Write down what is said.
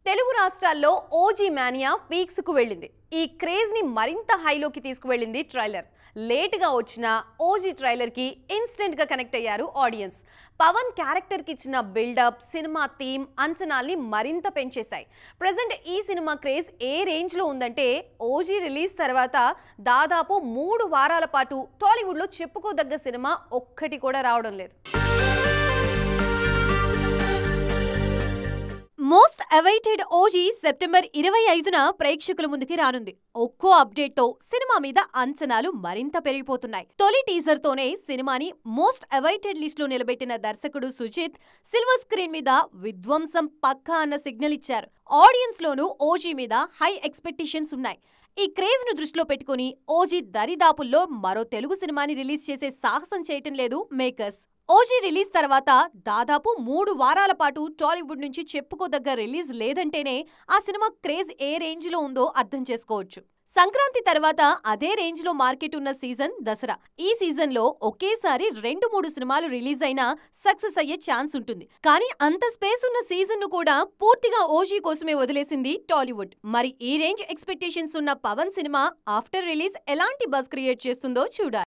తెలుగు రాష్ట్రాల్లో OG mania peaks కు వెళ్ళింది. ఈ క్రేజ్ ని మరింత హైలోకి తీసుకువెళ్ళింది ట్రైలర్. లేట్ గా వచ్చిన ఓజీ ట్రైలర్ కి ఇన్స్టెంట్ గా కనెక్ట్ అయ్యారు ఆడియన్స్. పవన్ క్యారెక్టర్ కి ఇచ్చిన బిల్డప్, సినిమా థీమ్ అంచనాల్ని మరింత పెంచేశాయి. ప్రెజెంట్ ఈ సినిమా క్రేజ్ ఏ రేంజ్ లో ఉందంటే ఓజీ రిలీజ్ తర్వాత దాదాపు 3 వారాల పాటు టాలీవుడ్ లో చెప్పుకోదగ్గ సినిమా ఒక్కటి కూడా రావడం లేదు. మోస్ట్ అవైటెడ్ ఓజీ సెప్టెంబర్ 25న ప్రేక్షకుల ముందుకి రానుంది. ఒక్కో అప్డేట్ తో సినిమా మీద అంచనాలు మరింత పెరిగిపోతున్నాయి. తొలి టీజర్ తోనే సినిమాని మోస్ట్ అవైటెడ్ లిస్ట్ లో నిలబెట్టిన దర్శకుడు సుజిత్ సిల్వర్ స్క్రీన్ మీద విధ్వంసం పక్కా అన్న సిగ్నల్ ఇచ్చారు. ఆడియన్స్ లోనూ ఓజీ మీద హై ఎక్స్పెక్టేషన్స్ ఉన్నాయి. ఈ క్రేజ్ ను దృష్టిలో పెట్టుకుని ఓజీ దరిదాపుల్లో మరో తెలుగు సినిమాని రిలీజ్ చేసే సాహసం చేయటం లేదు మేకర్స్. ఓజీ రిలీజ్ తర్వాత దాదాపు 3 వారాల పాటు టాలీవుడ్ నుంచి చెప్పుకోదగ్గ రిలీజ్ లేదంటేనే ఆ సినిమా క్రేజ్ ఏ రేంజ్ లో ఉందో అర్థం చేసుకోవచ్చు. సంక్రాంతి తర్వాత అదే రేంజ్ లో మార్కెట్ ఉన్న సీజన్ దసరా. ఈ సీజన్ లో ఒకేసారి 2-3 సినిమాలు రిలీజ్ అయినా సక్సెస్ అయ్యే ఛాన్స్ ఉంటుంది. కానీ అంత స్పేస్ ఉన్న సీజన్ ను కూడా పూర్తిగా ఓజీ కోసమే వదిలేసింది టాలీవుడ్. మరి ఈ రేంజ్ ఎక్స్పెక్టేషన్స్ ఉన్న పవన్ సినిమా ఆఫ్టర్ రిలీజ్ ఎలాంటి బజ్ క్రియేట్ చేస్తుందో చూడాలి.